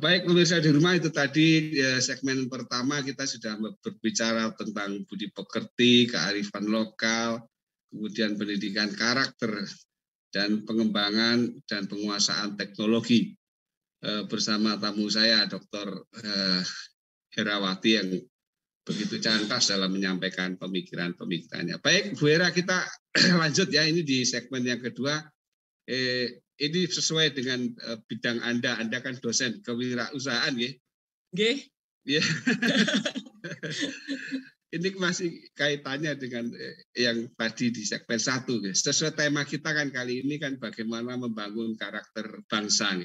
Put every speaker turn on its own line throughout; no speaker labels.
Baik pemirsa di rumah, itu tadi segmen pertama kita sudah berbicara tentang budi pekerti, kearifan lokal, kemudian pendidikan karakter, dan pengembangan dan penguasaan teknologi bersama tamu saya Dr. Herawati yang begitu cantas dalam menyampaikan pemikiran-pemikirannya. Baik Bu Hera, kita lanjut ya, ini di segmen yang kedua. Ini sesuai dengan bidang Anda kan dosen kewirausahaan ya.
Nggih.
Ya. Ini masih kaitannya dengan yang tadi di segmen 1. Sesuai tema kita kan kali ini kan bagaimana membangun karakter bangsa.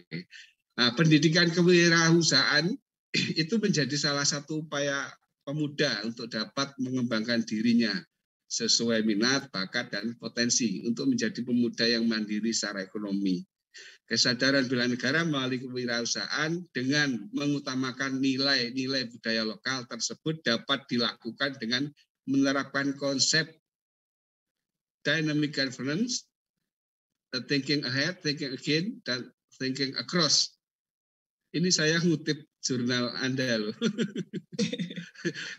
Nah, pendidikan kewirausahaan itu menjadi salah satu upaya pemuda untuk dapat mengembangkan dirinya sesuai minat, bakat, dan potensi untuk menjadi pemuda yang mandiri secara ekonomi. Kesadaran bela negara melalui kewirausahaan dengan mengutamakan nilai-nilai budaya lokal tersebut dapat dilakukan dengan menerapkan konsep dynamic governance, thinking ahead, thinking again, dan thinking across. Ini saya ngutip jurnal Anda loh.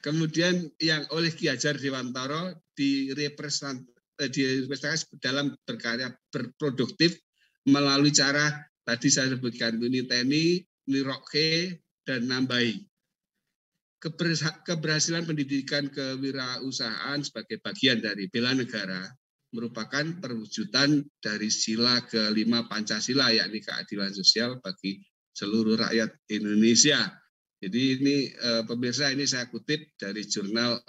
Kemudian yang oleh Ki Hajar Dewantara direpresentasi dalam berkarya berproduktif melalui cara tadi saya sebutkan niteni, niroke, dan nambahi. Keberhasilan pendidikan kewirausahaan sebagai bagian dari bela negara merupakan perwujudan dari sila kelima Pancasila, yakni keadilan sosial bagi seluruh rakyat Indonesia. Jadi ini pemirsa, ini saya kutip dari jurnal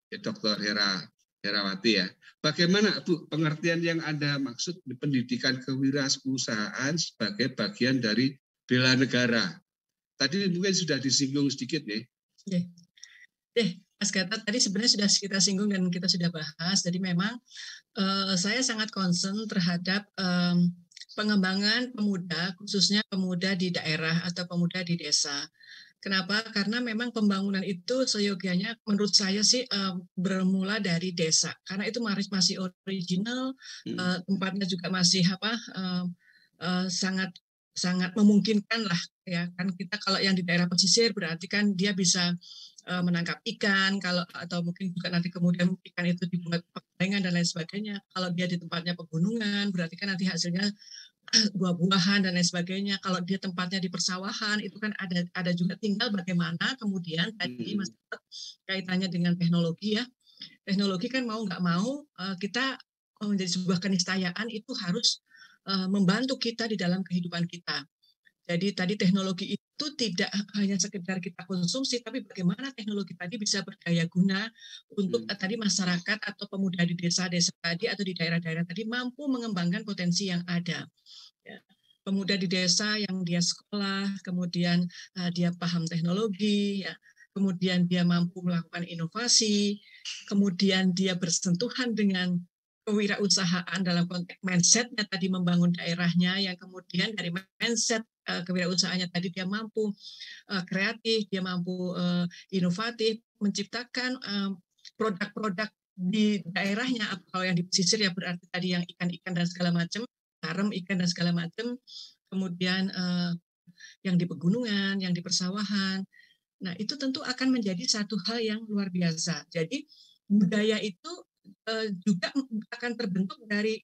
Dr. Herawati ya. Bagaimana Bu pengertian yang Anda maksud di pendidikan kewirausahaan sebagai bagian dari bela negara? Tadi mungkin sudah disinggung sedikit nih.
Mas Gatot, tadi sebenarnya sudah kita singgung dan kita sudah bahas. Jadi memang saya sangat concern terhadap pengembangan pemuda, khususnya pemuda di daerah atau pemuda di desa. Kenapa? Karena memang pembangunan itu seyogianya menurut saya sih bermula dari desa. Karena itu masih original, tempatnya juga masih sangat memungkinkan lah ya kan. Kita kalau yang di daerah pesisir berarti kan dia bisa menangkap ikan, atau mungkin juga nanti kemudian ikan itu dibuat pengalengan dan lain sebagainya. Kalau dia di tempatnya pegunungan berarti kan nanti hasilnya buah-buahan dan lain sebagainya. Kalau dia tempatnya di persawahan itu kan ada juga, tinggal bagaimana kemudian tadi Mas kaitannya dengan teknologi ya. Teknologi kan mau nggak mau kita menjadi sebuah keniscayaan itu harus membantu kita di dalam kehidupan kita. Jadi tadi teknologi itu tidak hanya sekedar kita konsumsi, tapi bagaimana teknologi tadi bisa berdaya guna untuk tadi masyarakat atau pemuda di desa-desa tadi atau di daerah-daerah tadi mampu mengembangkan potensi yang ada. Ya. Pemuda di desa yang dia sekolah, kemudian dia paham teknologi, ya. Kemudian dia mampu melakukan inovasi, kemudian dia bersentuhan dengan kewirausahaan dalam konteks mindset-nya tadi membangun daerahnya, yang kemudian dari mindset kewirausahaannya tadi dia mampu kreatif, dia mampu inovatif, menciptakan produk-produk di daerahnya, atau yang di pesisir ya berarti tadi yang ikan-ikan dan segala macam, garam, ikan dan segala macam, kemudian yang di pegunungan, yang di persawahan. Nah, itu tentu akan menjadi satu hal yang luar biasa. Jadi budaya itu juga akan terbentuk dari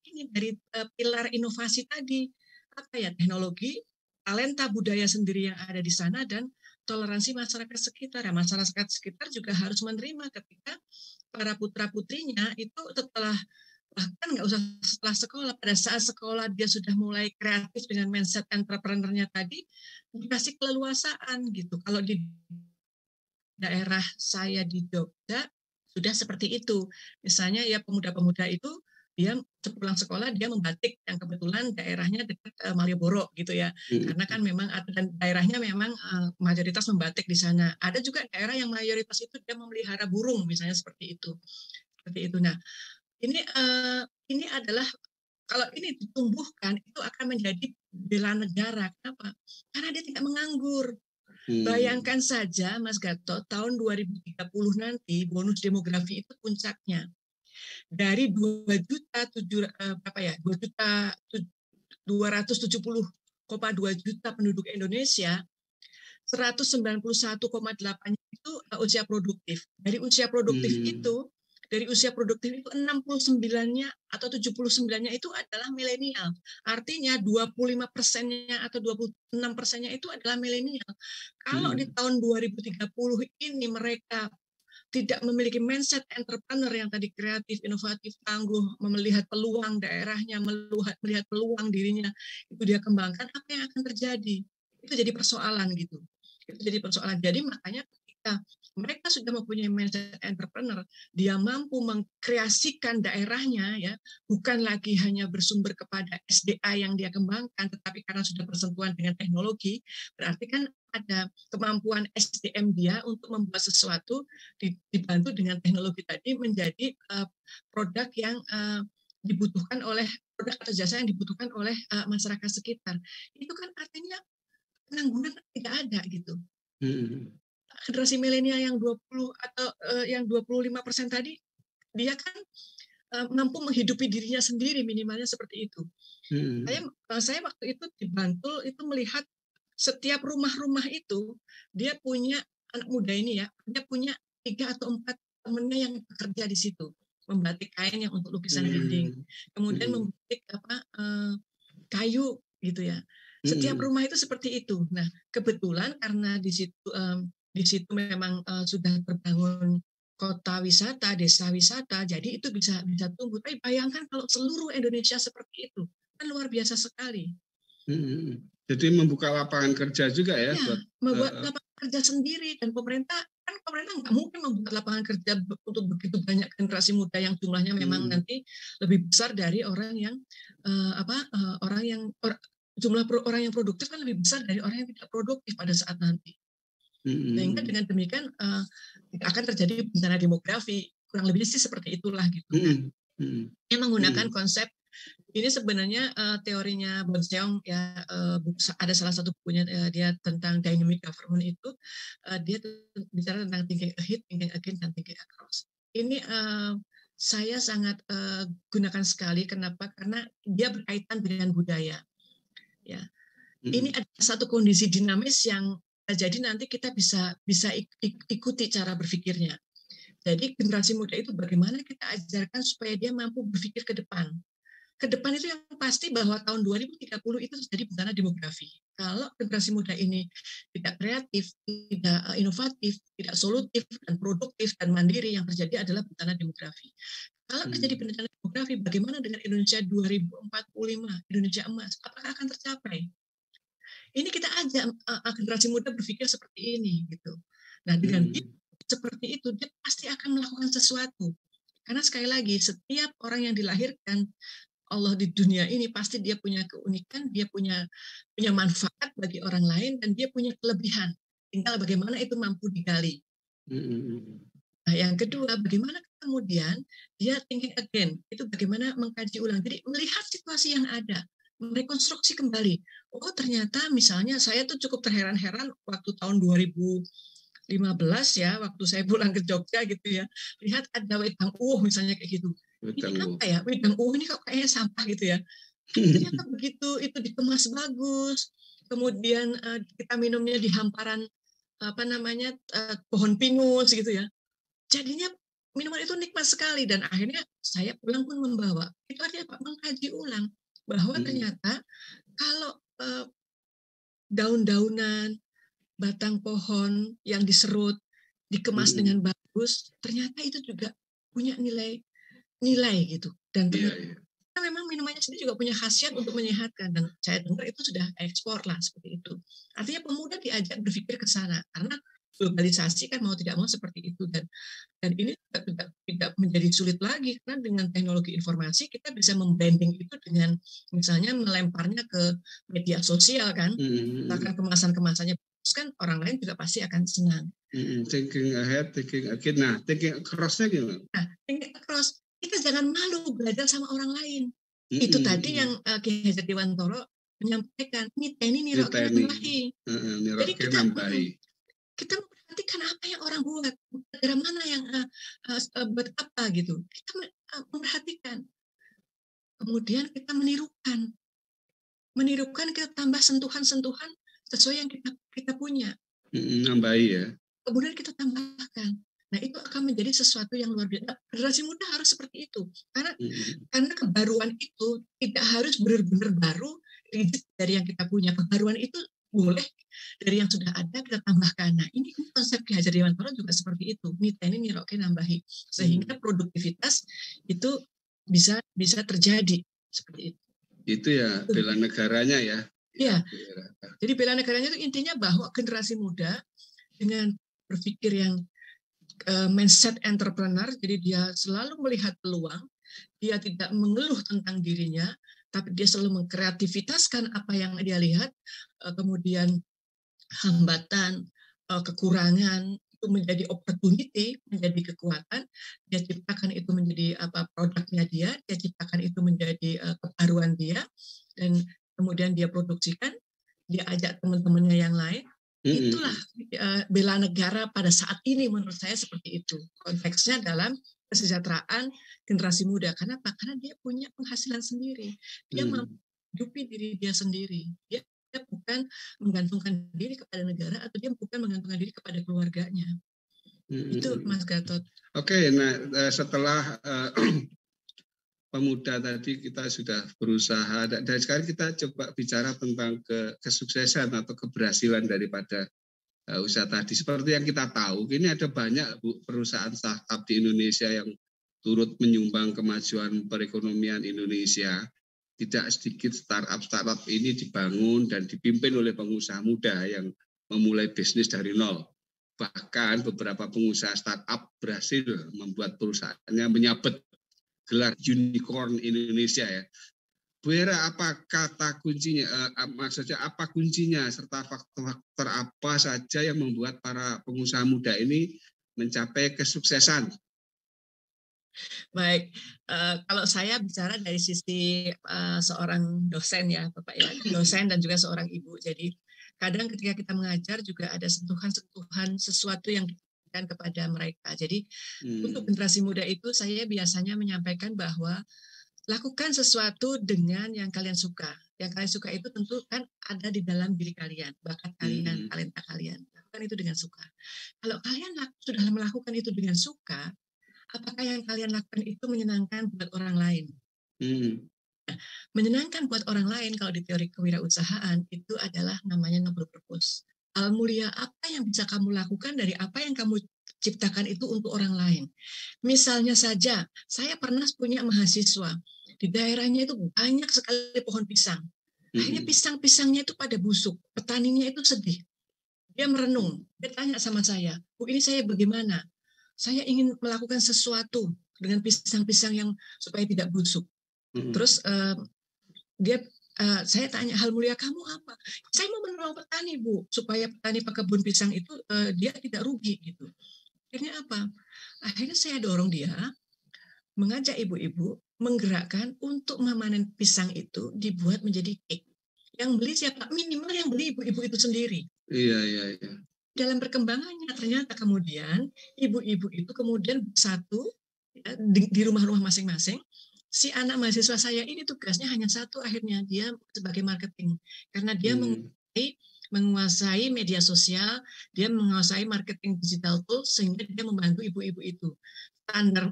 pilar inovasi tadi. Apa ya, teknologi, talenta budaya sendiri yang ada di sana, dan toleransi masyarakat sekitar. Ya, masyarakat sekitar juga harus menerima ketika para putra-putrinya itu bahkan nggak usah setelah sekolah, pada saat sekolah dia sudah mulai kreatif dengan mindset entrepreneurnya tadi, dikasih keleluasaan gitu. Kalau di daerah saya di Jogja sudah seperti itu. Misalnya ya pemuda-pemuda itu dia sepulang sekolah dia membatik, yang kebetulan daerahnya dekat Malioboro gitu ya. Karena kan memang dan daerahnya memang mayoritas membatik di sana. Ada juga daerah yang mayoritas itu dia memelihara burung misalnya seperti itu. Seperti itu. Nah, ini adalah kalau ini ditumbuhkan itu akan menjadi bela negara. Kenapa? Karena dia tidak menganggur. Bayangkan saja Mas Gatot, tahun 2030 nanti bonus demografi itu puncaknya. Dari 2.270,2 juta penduduk Indonesia, 191,8 itu usia produktif. Dari usia produktif itu, 69-nya atau 79-nya itu adalah milenial. Artinya 25%-nya atau 26%-nya itu adalah milenial. Kalau di tahun 2030 ini mereka tidak memiliki mindset entrepreneur yang tadi kreatif, inovatif, tangguh, melihat peluang daerahnya, melihat peluang dirinya, itu dia kembangkan, apa yang akan terjadi? Itu jadi persoalan gitu. Itu jadi persoalan. Jadi makanya ketika mereka sudah mempunyai mindset entrepreneur, dia mampu mengkreasikan daerahnya, ya, bukan lagi hanya bersumber kepada SDA yang dia kembangkan, tetapi karena sudah bersentuhan dengan teknologi, berarti kan ada kemampuan SDM dia untuk membuat sesuatu dibantu dengan teknologi tadi menjadi produk yang dibutuhkan oleh produk atau jasa yang dibutuhkan oleh masyarakat sekitar. Itu kan artinya pengangguran tidak ada gitu. Generasi milenial yang 20 atau yang 25% tadi, dia kan mampu menghidupi dirinya sendiri, minimalnya seperti itu. Saya waktu itu di Bantul itu melihat setiap rumah-rumah itu dia punya anak muda ini, ya, dia punya 3 atau 4 temannya yang bekerja di situ, membatik kain yang untuk lukisan dinding, kemudian membatik kayu gitu ya. Setiap rumah itu seperti itu. Nah, kebetulan karena di situ memang sudah terbangun kota wisata, desa wisata, jadi itu bisa tumbuh. Tapi bayangkan kalau seluruh Indonesia seperti itu, kan luar biasa sekali.
Jadi membuka lapangan kerja juga ya, buat
membuat lapangan kerja sendiri, dan pemerintah nggak mungkin membuat lapangan kerja untuk begitu banyak generasi muda yang jumlahnya memang nanti lebih besar dari orang yang jumlah orang yang produktif kan lebih besar dari orang yang tidak produktif pada saat nanti. Sehingga dengan demikian tidak akan terjadi bencana demografi, kurang lebih sih seperti itulah gitu. Ini menggunakan konsep ini sebenarnya teorinya Bonseong, ya, ada salah satu bukunya dia tentang dynamic government itu, dia bicara tentang thinking ahead, thinking again, dan thinking across. Ini saya sangat gunakan sekali. Kenapa? Karena dia berkaitan dengan budaya. Ya, ini ada satu kondisi dinamis yang jadi nanti kita bisa ikuti cara berpikirnya. Jadi generasi muda itu bagaimana kita ajarkan supaya dia mampu berpikir ke depan. Ke depan itu yang pasti bahwa tahun 2030 itu terjadi bencana demografi. Kalau generasi muda ini tidak kreatif, tidak inovatif, tidak solutif, dan produktif, dan mandiri, yang terjadi adalah bencana demografi. Kalau terjadi bencana demografi, bagaimana dengan Indonesia 2045, Indonesia emas? Apakah akan tercapai? Ini kita ajak generasi muda berpikir seperti ini, gitu. Nah, dengan seperti itu, dia pasti akan melakukan sesuatu. Karena sekali lagi, setiap orang yang dilahirkan Allah di dunia ini pasti dia punya keunikan, dia punya manfaat bagi orang lain, dan dia punya kelebihan. Tinggal bagaimana itu mampu digali. Nah, yang kedua, bagaimana kemudian dia thinking again, itu bagaimana mengkaji ulang. Jadi melihat situasi yang ada, merekonstruksi kembali. Oh, ternyata misalnya saya tuh cukup terheran-heran waktu tahun 2015 ya, waktu saya pulang ke Jogja gitu ya, lihat ada wedang misalnya kayak gitu. Ini apa ya, wedang ini kok kayaknya sampah gitu ya. Ternyata begitu itu dikemas bagus, kemudian kita minumnya di hamparan pohon pinus gitu ya. Jadinya minuman itu nikmat sekali, dan akhirnya saya pulang pun membawa. Itu artinya Pak, mengkaji ulang bahwa ternyata kalau daun-daunan, batang pohon yang diserut, dikemas dengan bagus, ternyata itu juga punya nilai gitu. Dan ternyata memang minumannya sendiri juga punya khasiat untuk menyehatkan, dan saya dengar itu sudah ekspor lah seperti itu. Artinya pemuda diajak berpikir ke sana, karena globalisasi kan mau tidak mau seperti itu, dan ini tidak menjadi sulit lagi, karena dengan teknologi informasi kita bisa membranding itu dengan misalnya melemparnya ke media sosial kan, bahkan kemasan-kemasannya kan orang lain juga pasti akan senang.
Thinking ahead, thinking again. Nah, thinking across-nya gimana?
Nah, thinking across, kita jangan malu belajar sama orang lain. Itu tadi yang Ki Hajar Dewantoro menyampaikan, niteni niroke nambahi. Jadi kita memperhatikan apa yang orang buat, negara mana yang buat apa gitu. Kita memperhatikan. Kemudian kita menirukan, kita tambah sentuhan-sentuhan sesuai yang kita punya.
Nambahi ya.
Kemudian kita tambahkan. Nah, itu akan menjadi sesuatu yang luar biasa. Generasi muda harus seperti itu. Karena kebaruan itu tidak harus benar-benar baru rigid dari yang kita punya. Kebaruan itu boleh dari yang sudah ada kita tambahkan. Nah, ini konsep Ki Hajar Dewantara juga seperti itu. Niteni niroke nambahi. Sehingga produktivitas itu bisa terjadi seperti itu.
Itu ya bela negaranya ya.
Iya. Jadi bela negaranya itu intinya bahwa generasi muda dengan berpikir yang mindset entrepreneur, jadi dia selalu melihat peluang, dia tidak mengeluh tentang dirinya, tapi dia selalu mengkreativitaskan apa yang dia lihat, kemudian hambatan, kekurangan itu menjadi opportunity, menjadi kekuatan, dia ciptakan itu menjadi produknya dia ciptakan itu menjadi kebaruan dia, dan kemudian dia produksikan, dia ajak teman-temannya yang lain. Itulah bela negara pada saat ini menurut saya seperti itu. Konteksnya dalam kesejahteraan generasi muda. Kenapa? Karena dia punya penghasilan sendiri. Dia mampu hidupi diri dia sendiri. Dia bukan menggantungkan diri kepada negara atau dia bukan menggantungkan diri kepada keluarganya. Itu Mas Gatot.
Oke, nah setelah pemuda tadi kita sudah berusaha, dan sekarang kita coba bicara tentang kesuksesan atau keberhasilan daripada usaha tadi. Seperti yang kita tahu, ini ada banyak perusahaan startup di Indonesia yang turut menyumbang kemajuan perekonomian Indonesia. Tidak sedikit startup ini dibangun dan dipimpin oleh pengusaha muda yang memulai bisnis dari nol. Bahkan beberapa pengusaha startup berhasil membuat perusahaannya menyabet gelar unicorn Indonesia ya. Bu Hera, apa kata kuncinya? Maksudnya apa kuncinya serta faktor-faktor apa saja yang membuat para pengusaha muda ini mencapai kesuksesan?
Baik, kalau saya bicara dari sisi seorang dosen ya, Bapak ya, dosen dan juga seorang ibu. Jadi kadang ketika kita mengajar juga ada sentuhan-sentuhan sesuatu yang diberikan kepada mereka. Jadi untuk generasi muda itu saya biasanya menyampaikan bahwa lakukan sesuatu dengan yang kalian suka. Yang kalian suka itu tentu kan ada di dalam diri kalian, bakat kalian, talenta kalian. Lakukan itu dengan suka. Kalau kalian sudah melakukan itu dengan suka, apakah yang kalian lakukan itu menyenangkan buat orang lain? Nah, menyenangkan buat orang lain kalau di teori kewirausahaan itu adalah namanya noble purpose. Hal mulia apa yang bisa kamu lakukan dari apa yang kamu ciptakan itu untuk orang lain. Misalnya saja, saya pernah punya mahasiswa, di daerahnya itu banyak sekali pohon pisang. Akhirnya pisang-pisangnya itu pada busuk, petaninya itu sedih. Dia merenung, dia tanya sama saya, Bu ini saya bagaimana? Saya ingin melakukan sesuatu dengan pisang-pisang yang supaya tidak busuk. Terus saya tanya, hal mulia kamu apa? Saya mau menolong petani, Bu, supaya petani pekebun pisang itu dia tidak rugi gitu. Akhirnya apa? Akhirnya saya dorong dia mengajak ibu-ibu menggerakkan untuk memanen pisang itu dibuat menjadi cake. Yang beli siapa? Minimal yang beli ibu-ibu itu sendiri.
Iya.
Dalam perkembangannya ternyata kemudian ibu-ibu itu kemudian bersatu ya, di rumah-rumah masing-masing. Si anak mahasiswa saya ini tugasnya hanya satu, akhirnya dia sebagai marketing karena dia menguasai media sosial, dia menguasai marketing digital tools sehingga dia membantu ibu-ibu itu.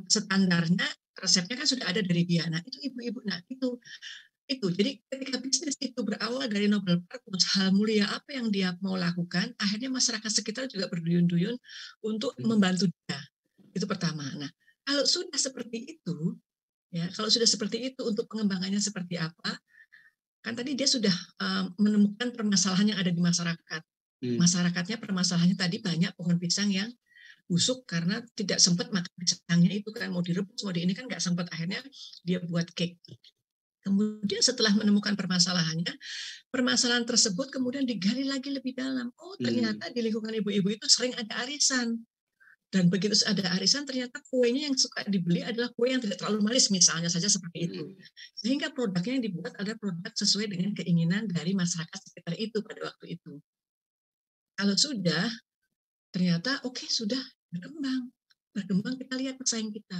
Standarnya resepnya kan sudah ada dari dia. Nah, itu ibu-ibu. Nah, itu. Jadi ketika bisnis itu berawal dari noble purpose, hal mulia apa yang dia mau lakukan, akhirnya masyarakat sekitar juga berduyun-duyun untuk membantu dia. Itu pertama. Nah, kalau sudah seperti itu, ya, kalau sudah seperti itu untuk pengembangannya seperti apa? Kan tadi dia sudah menemukan permasalahan yang ada di masyarakat. Masyarakatnya permasalahannya tadi banyak pohon pisang yang busuk karena tidak sempat makan pisangnya itu kan, mau direbus, mau di ini kan nggak sempat, akhirnya dia buat cake. Kemudian setelah menemukan permasalahannya, permasalahan tersebut kemudian digali lagi lebih dalam. Oh, ternyata di lingkungan ibu-ibu itu sering ada arisan. Dan begitu ada arisan, ternyata kuenya yang suka dibeli adalah kue yang tidak terlalu manis, misalnya saja seperti itu. Sehingga produknya yang dibuat adalah produk sesuai dengan keinginan dari masyarakat sekitar itu pada waktu itu. Kalau sudah, ternyata oke, sudah berkembang. Kita lihat pesaing kita.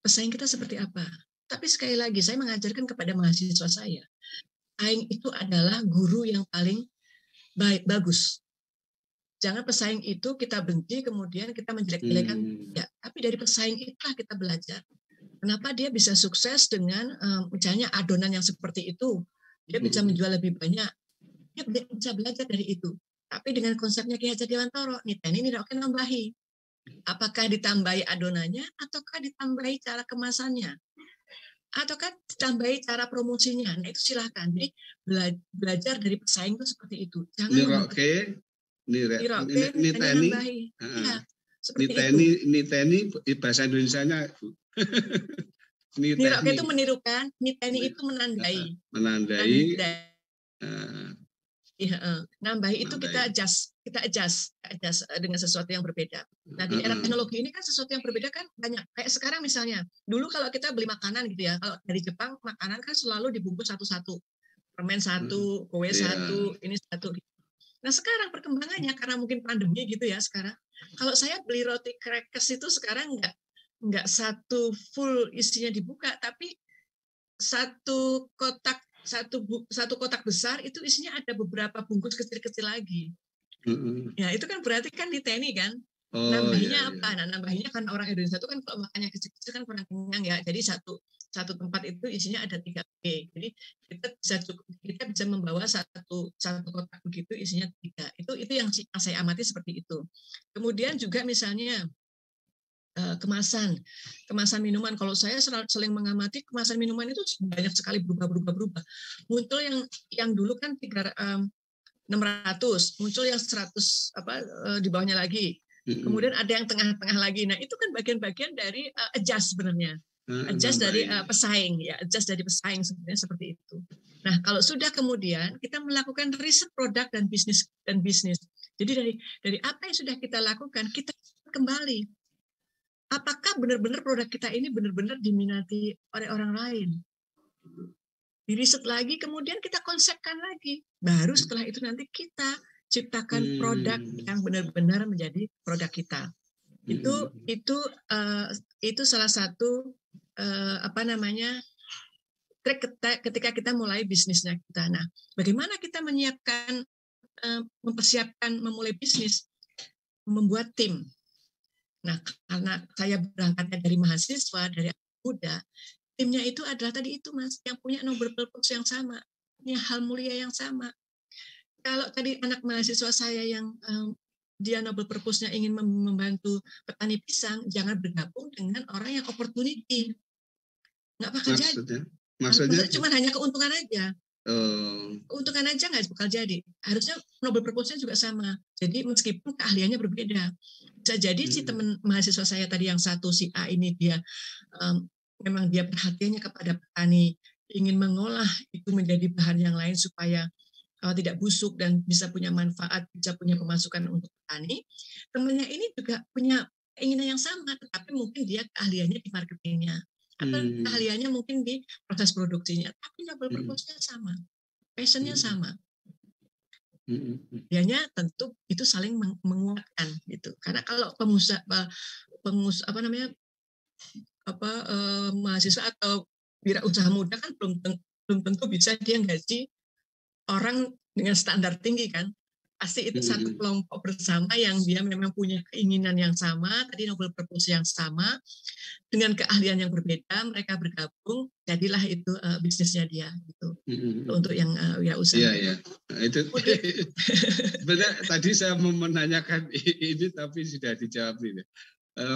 Pesaing kita seperti apa? Tapi sekali lagi, saya mengajarkan kepada mahasiswa saya, pesaing itu adalah guru yang paling bagus. Jangan pesaing itu kita benci kemudian kita menjelek-jelekan. Ya, tapi dari pesaing itulah kita belajar. Kenapa dia bisa sukses dengan misalnya adonan yang seperti itu, dia bisa menjual lebih banyak. Dia bisa belajar dari itu. Tapi dengan konsepnya Ki Hajar Dewantara, niteni oke nambahi. Apakah ditambahi adonannya ataukah ditambahi cara kemasannya? Ataukah ditambahi cara promosinya? Nah, itu silahkan. Jadi belajar dari pesaing itu seperti itu. Jangan
niteni.
Ya, seperti itu.
Niteni bahasa Indonesianya.
Niroke itu menirukan, niteni itu menandai. Nambahi itu kita adjust dengan sesuatu yang berbeda. Nah, di era teknologi ini kan sesuatu yang berbeda kan banyak. Kayak sekarang misalnya, dulu kalau kita beli makanan gitu ya, kalau dari Jepang makanan kan selalu dibungkus satu-satu. Permen satu, kue satu, ini satu. Nah, sekarang perkembangannya karena mungkin pandemi gitu ya sekarang. Kalau saya beli roti crackers itu sekarang enggak satu full isinya dibuka, tapi satu kotak besar itu isinya ada beberapa bungkus kecil-kecil lagi. Ya itu kan berarti kan diteni kan. Nambahinya apa? Nah, nambahinya kan orang Indonesia itu kan kalau makannya kecil-kecil kan kurang kenyang ya. Jadi satu tempat itu isinya ada 3 Jadi kita bisa membawa satu kotak begitu isinya 3. Itu yang saya amati seperti itu. Kemudian juga misalnya kemasan minuman. Kalau saya sering mengamati kemasan minuman itu banyak sekali berubah. Muncul yang dulu kan 600, muncul yang 100 di bawahnya lagi. Kemudian ada yang tengah-tengah lagi. Nah, itu kan bagian-bagian dari adjust sebenarnya. Adjust dari pesaing ya, adjust dari pesaing sebenarnya seperti itu. Nah, kalau sudah kemudian kita melakukan riset produk dan bisnis. Jadi dari apa yang sudah kita lakukan, kita kembali apakah benar-benar produk kita ini benar-benar diminati oleh orang lain? Diriset lagi, kemudian kita konsepkan lagi. Baru setelah itu nanti kita ciptakan produk yang benar-benar menjadi produk kita. Itu salah satu trik ketika kita mulai bisnisnya kita. Nah, bagaimana kita mempersiapkan memulai bisnis? Membuat tim. Nah, karena saya berangkatnya dari mahasiswa, dari anak muda, timnya itu adalah tadi itu Mas, yang punya noble purpose yang sama, punya hal mulia yang sama. Kalau tadi anak mahasiswa saya yang dia noble purpose-nya ingin membantu petani pisang, jangan bergabung dengan orang yang opportunity. Nggak bakal jadi. Maksudnya cuma hanya keuntungan aja. Keuntungan aja nggak bakal jadi. Harusnya noble purpose-nya juga sama. Jadi meskipun keahliannya berbeda. Bisa jadi si teman mahasiswa saya tadi yang satu si A ini dia memang dia perhatiannya kepada petani, ingin mengolah itu menjadi bahan yang lain supaya tidak busuk dan bisa punya manfaat, bisa punya pemasukan untuk petani. Temannya ini juga punya keinginan yang sama, tetapi mungkin dia keahliannya di marketingnya atau keahliannya mungkin di proses produksinya, tapi noble purpose-nya sama, passion-nya sama. Dianya tentu itu saling menguatkan gitu. Karena kalau mahasiswa atau wirausaha muda kan belum tentu bisa dia gaji orang dengan standar tinggi kan. Pasti itu satu kelompok bersama yang dia memang punya keinginan yang sama, tadi noble purpose yang sama, dengan keahlian yang berbeda, mereka bergabung, jadilah itu bisnisnya dia gitu. Untuk yang wirausaha.
Iya. Nah, itu benar. Tadi saya mau menanyakan ini tapi sudah dijawab ini.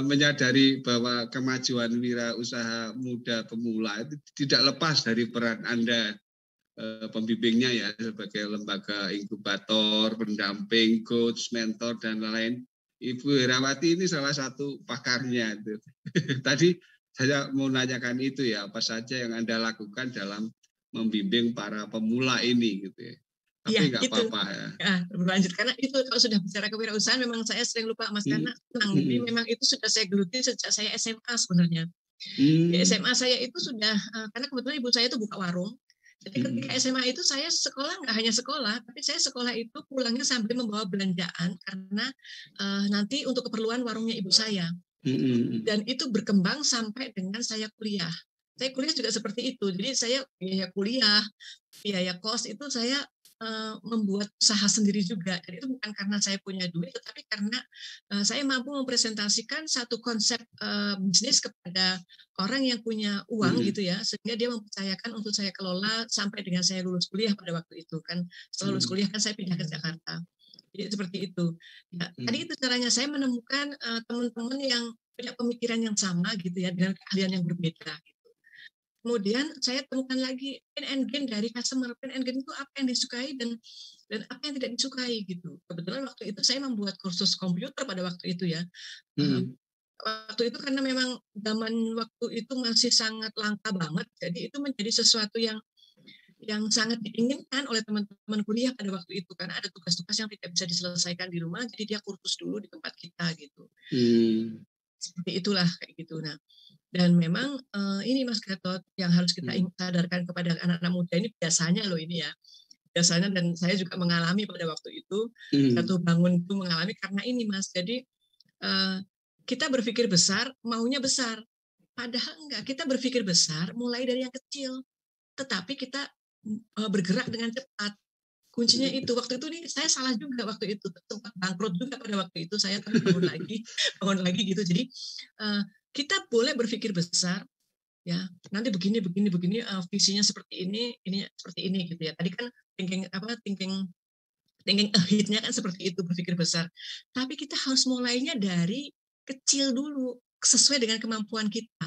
Menyadari bahwa kemajuan wirausaha muda pemula itu tidak lepas dari peran Anda pembimbingnya ya, sebagai lembaga inkubator, pendamping, coach, mentor dan lain-lain. Ibu Herawati ini salah satu pakarnya. Tadi saya mau nanyakan itu ya, apa saja yang Anda lakukan dalam membimbing para pemula ini gitu ya. Tapi nggak apa-apa ya.
Berlanjut karena itu kalau sudah bicara kewirausahaan memang saya sering lupa Mas karena jadi memang itu sudah saya geluti sejak saya SMA sebenarnya. Di SMA saya itu sudah karena kebetulan ibu saya itu buka warung. Jadi ketika SMA itu saya sekolah nggak hanya sekolah, tapi saya sekolah itu pulangnya sambil membawa belanjaan karena nanti untuk keperluan warungnya ibu saya. Dan itu berkembang sampai dengan saya kuliah. Saya kuliah juga seperti itu. Jadi saya biaya kuliah, biaya kos itu saya membuat usaha sendiri juga. Dan itu bukan karena saya punya duit, tetapi karena saya mampu mempresentasikan satu konsep bisnis kepada orang yang punya uang gitu ya, sehingga dia mempercayakan untuk saya kelola sampai dengan saya lulus kuliah pada waktu itu kan. Setelah lulus kuliah kan saya pindah ke Jakarta. Jadi seperti itu. Ya, tadi itu caranya saya menemukan teman-teman yang punya pemikiran yang sama gitu ya, dengan keahlian yang berbeda. Kemudian saya temukan lagi pain and gain dari customer. Pain and gain itu apa yang disukai dan apa yang tidak disukai gitu. Kebetulan waktu itu saya membuat kursus komputer pada waktu itu ya. Waktu itu karena memang zaman waktu itu masih sangat langka banget, jadi itu menjadi sesuatu yang sangat diinginkan oleh teman-teman kuliah pada waktu itu, karena ada tugas-tugas yang tidak bisa diselesaikan di rumah, jadi dia kursus dulu di tempat kita gitu. Seperti itulah kayak gitu. Nah, dan memang ini Mas Gatot yang harus kita sadarkan kepada anak-anak muda ini biasanya loh ini ya. Biasanya dan saya juga mengalami pada waktu itu jatuh bangun itu mengalami karena ini Mas. Jadi kita berpikir besar, maunya besar. Padahal enggak, kita berpikir besar mulai dari yang kecil. Tetapi kita bergerak dengan cepat. Kuncinya itu. Waktu itu nih saya salah juga waktu itu. Sempat bangkrut juga pada waktu itu. Saya bangun lagi gitu. Jadi kita boleh berpikir besar, ya. Nanti begini, visinya seperti ini seperti ini gitu ya. Tadi kan thinking ahead-nya kan seperti itu, berpikir besar. Tapi kita harus mulainya dari kecil dulu, sesuai dengan kemampuan kita.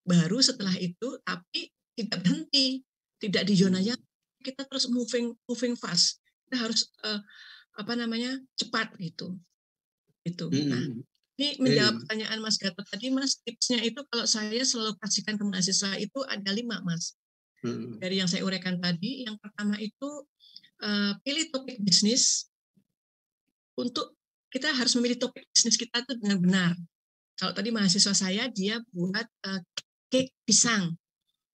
Baru setelah itu, tapi tidak berhenti, tidak di zona yang kita terus moving fast. Kita harus cepat gitu. Nah, ini menjawab pertanyaan Mas Gatot tadi, Mas, tipsnya itu kalau saya selalu kasihkan ke mahasiswa itu ada 5, Mas. Dari yang saya uraikan tadi, yang pertama itu pilih topik bisnis. Untuk kita harus memilih topik bisnis kita itu dengan benar. Kalau tadi mahasiswa saya dia buat cake pisang.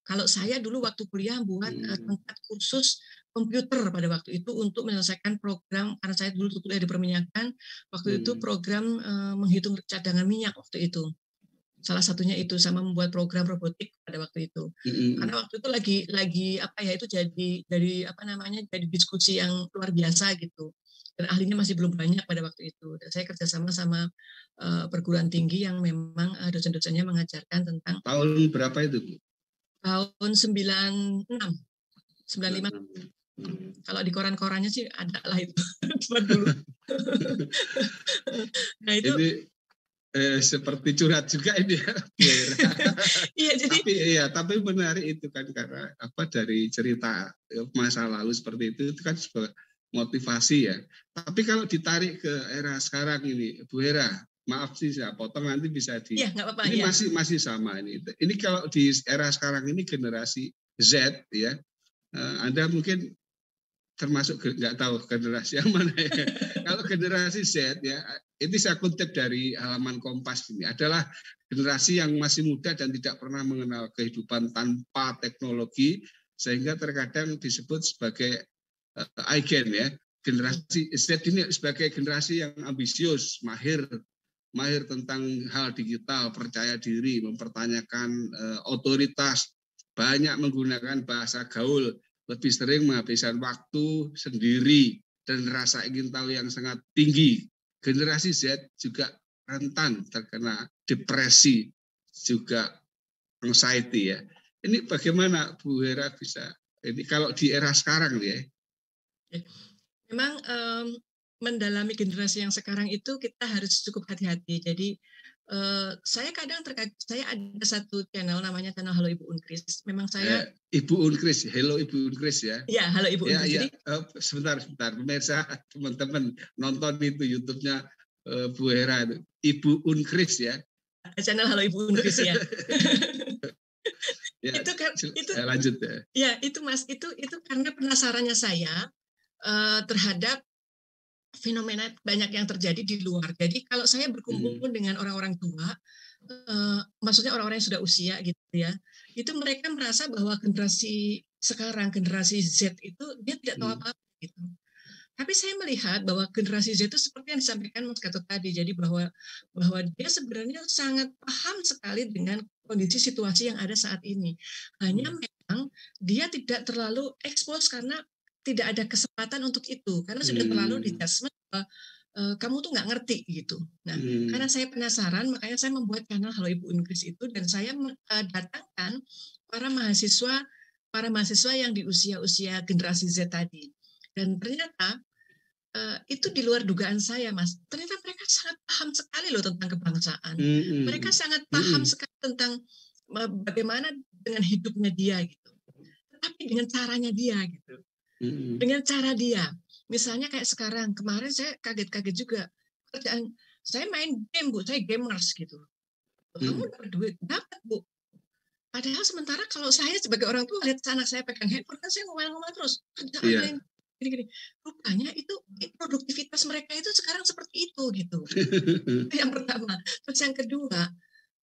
Kalau saya dulu waktu kuliah buat tempat kursus komputer pada waktu itu untuk menyelesaikan program, karena saya dulu kuliah di perminyakan, waktu itu program menghitung cadangan minyak waktu itu. Salah satunya itu sama membuat program robotik pada waktu itu. Karena waktu itu lagi itu jadi diskusi yang luar biasa gitu. Dan ahlinya masih belum banyak pada waktu itu. Dan saya kerjasama sama perguruan tinggi yang memang dosen-dosennya mengajarkan tentang.
Tahun berapa itu, Bu?
Tahun 96. 95. Kalau di koran-korannya sih ada lah itu. Cuma dulu. Nah itu.
Ini seperti curhat juga ini ya,
iya, jadi.
Tapi menarik itu kan karena dari cerita masa lalu seperti itu kan sebuah motivasi ya. Tapi kalau ditarik ke era sekarang ini, Bu Hera, maaf sih saya potong nanti bisa di.
Iya, nggak apa-apa,
ini masih sama ini. Ini kalau di era sekarang ini generasi Z ya, Anda mungkin termasuk nggak tahu generasi yang mana ya. Kalau generasi Z ya, itu saya kutip dari halaman Kompas ini adalah generasi yang masih muda dan tidak pernah mengenal kehidupan tanpa teknologi, sehingga terkadang disebut sebagai IGEN ya. Generasi Z ini sebagai generasi yang ambisius, mahir tentang hal digital, percaya diri, mempertanyakan otoritas, banyak menggunakan bahasa gaul, lebih sering menghabiskan waktu sendiri dan rasa ingin tahu yang sangat tinggi. Generasi Z juga rentan terkena depresi, juga anxiety ya. Ini bagaimana Bu Hera bisa, ini kalau di era sekarang ya?
Memang mendalami generasi yang sekarang itu kita harus cukup hati-hati. Jadi saya kadang saya ada satu channel namanya channel Halo Ibu Unkris. Memang saya
Ibu Unkris, Hello Ibu Unkris ya.
Iya, Halo Ibu Unkris.
Ya. Jadi sebentar pemirsa, teman-teman nonton itu YouTube-nya Bu Hera itu. Ibu Unkris ya.
Channel Halo Ibu Unkris ya.
Ya,
itu
lanjut ya.
Ya, itu Mas, itu karena penasarannya saya terhadap fenomena banyak yang terjadi di luar. Jadi kalau saya berkumpul dengan orang-orang tua, maksudnya orang-orang yang sudah usia gitu ya, itu mereka merasa bahwa generasi sekarang, generasi Z itu dia tidak tahu apa-apa gitu. Tapi saya melihat bahwa generasi Z itu seperti yang disampaikan Mas Gatot tadi, jadi bahwa dia sebenarnya sangat paham sekali dengan kondisi situasi yang ada saat ini. Hanya memang dia tidak terlalu expose karena tidak ada kesempatan untuk itu karena sudah terlalu di judgment kamu tuh nggak ngerti gitu. Nah, karena saya penasaran, makanya saya membuat channel Halo Ibu Inggris itu dan saya datangkan para mahasiswa yang di usia generasi Z tadi. Dan ternyata itu di luar dugaan saya, Mas. Ternyata mereka sangat paham sekali loh tentang kebangsaan. Mereka sangat paham sekali tentang bagaimana dengan hidupnya dia gitu. Tetapi dengan caranya dia gitu. Dengan cara dia. Misalnya kayak sekarang, kemarin saya kaget-kaget juga. Kerjaan saya main game, Bu. Saya gamers gitu. Kamu dapat duit? Dapat, Bu. Padahal sementara kalau saya sebagai orang tua lihat anak saya pegang handphone, kan saya ngomel-ngomel terus. Kerjaan main gini-gini. Rupanya itu produktivitas mereka itu sekarang seperti itu gitu. Itu yang pertama. Terus yang kedua,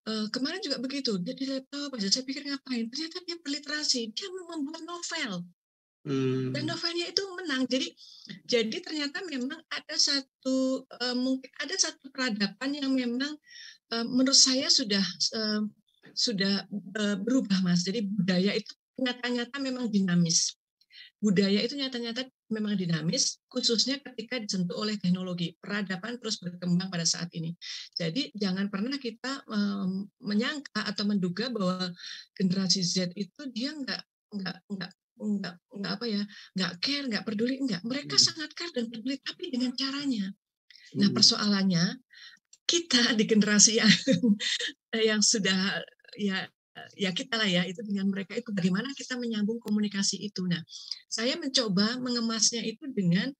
kemarin juga begitu. Dia di laptop aja. Saya pikir ngapain? Ternyata dia berliterasi. Dia membuat novel. Dan novelnya itu menang. Jadi ternyata memang ada mungkin ada satu peradaban yang memang menurut saya sudah berubah, Mas. Jadi budaya itu nyata-nyata memang dinamis. Budaya itu nyata-nyata memang dinamis, khususnya ketika disentuh oleh teknologi. Peradaban terus berkembang pada saat ini. Jadi jangan pernah kita menyangka atau menduga bahwa generasi Z itu dia nggak care, nggak peduli, enggak. Mereka sangat care dan peduli, tapi dengan caranya. Nah, persoalannya kita di generasi yang sudah ya kita lah ya, itu dengan mereka itu bagaimana kita menyambung komunikasi itu. Nah, saya mencoba mengemasnya itu dengan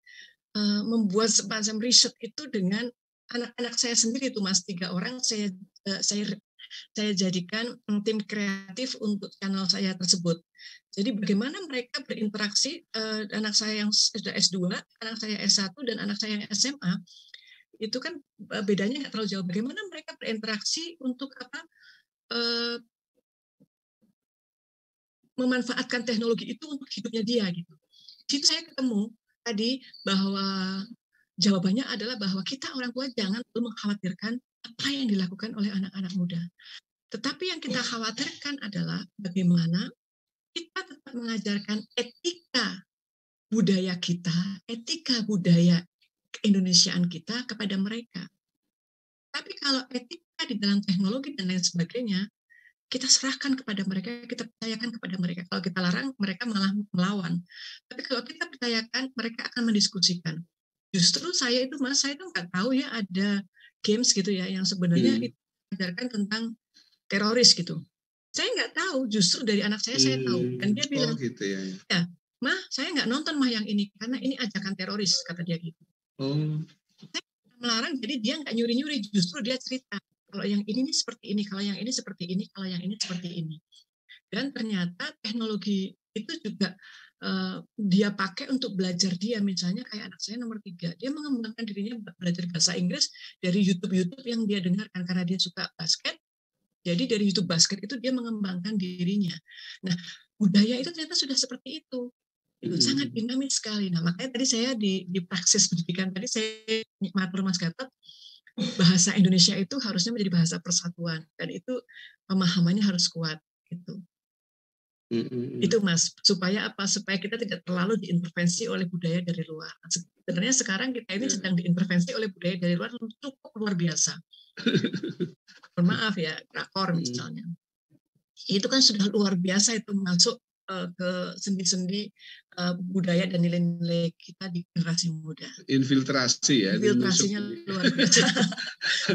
membuat semacam riset itu dengan anak-anak saya sendiri itu, Mas, 3 orang saya jadikan tim kreatif untuk channel saya tersebut. Jadi bagaimana mereka berinteraksi, anak saya yang sudah S2, anak saya S1, dan anak saya yang SMA, itu kan bedanya nggak terlalu jauh. Bagaimana mereka berinteraksi untuk memanfaatkan teknologi itu untuk hidupnya dia gitu. Di situ saya ketemu tadi bahwa jawabannya adalah bahwa kita orang tua jangan perlu mengkhawatirkan apa yang dilakukan oleh anak-anak muda. Tetapi yang kita khawatirkan adalah bagaimana kita tetap mengajarkan etika budaya kita, etika budaya keindonesiaan kita kepada mereka. Tapi kalau etika di dalam teknologi dan lain sebagainya, kita serahkan kepada mereka, kita percayakan kepada mereka. Kalau kita larang, mereka malah melawan. Tapi kalau kita percayakan, mereka akan mendiskusikan. Justru saya itu, Mas, saya itu nggak tahu ya ada games gitu ya, yang sebenarnya itu mengajarkan tentang teroris gitu. Saya nggak tahu, justru dari anak saya tahu. Dan dia bilang,
gitu ya.
Mah, saya nggak nonton Mah yang ini, karena ini ajakan teroris, kata dia gitu. Saya melarang, jadi dia nggak nyuri-nyuri, justru dia cerita. Kalau yang ini seperti ini, kalau yang ini seperti ini, kalau yang ini seperti ini. Dan ternyata teknologi itu juga dia pakai untuk belajar dia. Misalnya kayak anak saya nomor 3, dia mengembangkan dirinya belajar bahasa Inggris dari YouTube yang dia dengarkan, karena dia suka basket. Jadi dari YouTube basket itu dia mengembangkan dirinya. Nah, budaya itu ternyata sudah seperti itu. Itu sangat dinamis sekali. Nah, makanya tadi saya di praksis pendidikan tadi saya matur Mas Gatot, bahasa Indonesia itu harusnya menjadi bahasa persatuan, dan itu pemahamannya harus kuat gitu. Itu Mas, supaya kita tidak terlalu diintervensi oleh budaya dari luar. Sebenarnya sekarang kita ini sedang diintervensi oleh budaya dari luar cukup luar biasa. Mohon maaf ya, drakor misalnya. Itu kan sudah luar biasa, itu masuk ke sendi-sendi budaya dan nilai-nilai kita di generasi muda.
Infiltrasi ya.
Infiltrasinya luar biasa.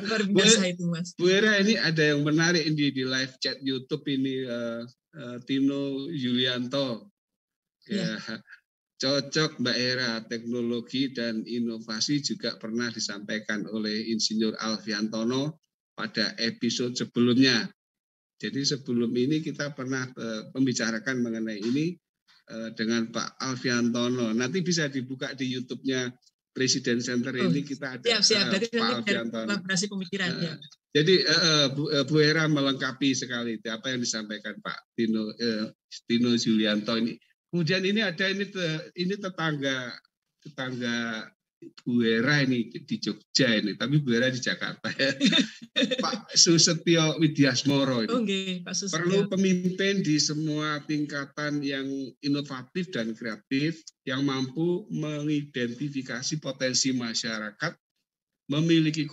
Luar biasa itu, Mas.
Bu Hera, ini ada yang menarik di live chat YouTube ini, Tino Yulianto. Ya. Cocok Mbak Hera, teknologi dan inovasi juga pernah disampaikan oleh Insinyur Alfiantono pada episode sebelumnya. Jadi sebelum ini kita pernah membicarakan mengenai ini dengan Pak Alfiantono. Nanti bisa dibuka di YouTube-nya Presiden Center ini, kita ada Pak Alfiantono.
Kolaborasi pemikiran. Ya.
Jadi Bu Hera melengkapi sekali apa yang disampaikan Pak Tino Yulianto ini. Kemudian ini ada ini tetangga Bu Hera ini di Jogja ini, tapi Bu Hera di Jakarta ya. Pak Susetyo Widyasmoro ini.
Okay, Pak Susetyo.
Perlu pemimpin di semua tingkatan yang inovatif dan kreatif, yang mampu mengidentifikasi potensi masyarakat, memiliki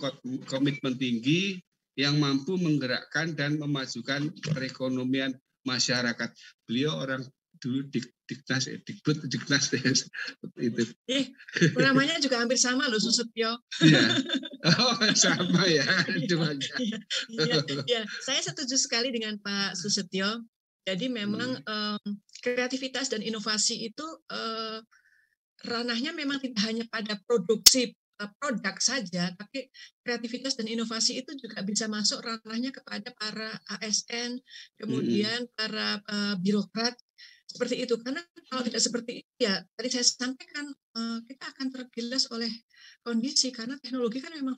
komitmen tinggi, yang mampu menggerakkan dan memajukan perekonomian masyarakat. Beliau orang dulu Diknas itu.
Namanya juga hampir sama loh, Susetyo.
Iya. Oh, sama ya.
Ya, saya setuju sekali dengan Pak Susetyo. Jadi memang kreativitas dan inovasi itu ranahnya memang tidak hanya pada produksi produk saja, tapi kreativitas dan inovasi itu juga bisa masuk ranahnya kepada para ASN, kemudian para birokrat, seperti itu. Karena kalau tidak seperti itu, ya tadi saya sampaikan, kita akan tergilas oleh kondisi, karena teknologi kan memang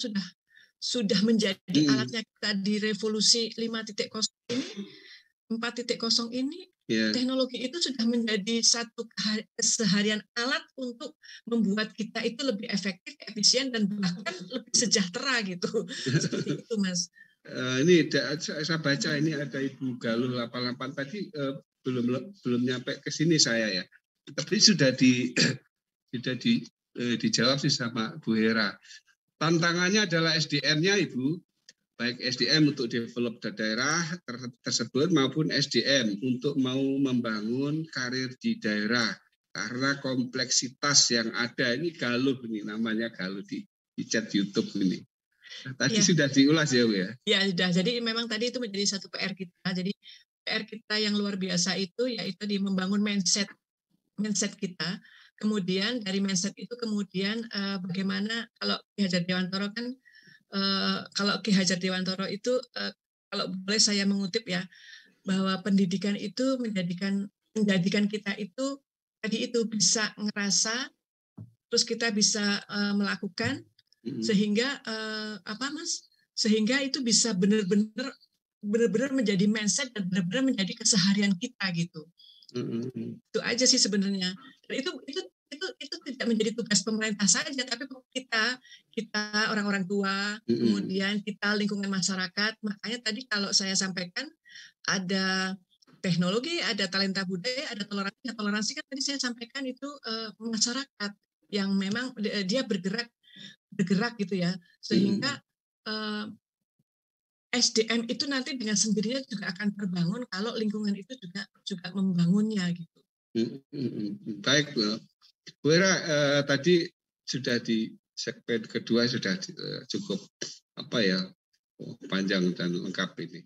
sudah menjadi alatnya kita di revolusi 5.0 ini, 4.0 ini. Teknologi itu sudah menjadi satu keseharian alat untuk membuat kita itu lebih efektif, efisien, dan bahkan lebih sejahtera gitu. Seperti itu, Mas.
Ini saya baca ini ada Ibu Galuh 88 tadi belum nyampe ke sini saya ya. Tapi sudah dijawab sih sama Bu Hera. Tantangannya adalah SDM-nya, Ibu. Baik SDM untuk develop daerah tersebut maupun SDM untuk mau membangun karir di daerah. Karena kompleksitas yang ada ini Galuh ini, namanya Galuh di chat YouTube ini. Tadi sudah diulas ya Bu ya?
Ya sudah, jadi memang tadi itu menjadi satu PR kita. Jadi PR kita yang luar biasa itu yaitu di membangun mindset kita. Kemudian dari mindset itu kemudian bagaimana kalau Ki Hajar Dewantoro kan kalau Ki Hajar Dewantoro itu kalau boleh saya mengutip ya, bahwa pendidikan itu menjadikan kita itu tadi itu bisa ngerasa, terus kita bisa melakukan sehingga sehingga itu bisa benar-benar menjadi mindset dan benar-benar menjadi keseharian kita gitu. Itu aja sih sebenarnya. Dan itu tidak menjadi tugas pemerintah saja, tapi kita orang-orang tua, kemudian kita lingkungan masyarakat. Makanya tadi kalau saya sampaikan ada teknologi, ada talenta budaya, ada toleransi. Toleransi kan tadi saya sampaikan itu masyarakat yang memang dia bergerak gitu ya, sehingga SDM itu nanti dengan sendirinya juga akan terbangun kalau lingkungan itu juga membangunnya gitu.
Baik Bu Hera, tadi sudah di segmen kedua sudah cukup panjang dan lengkap ini.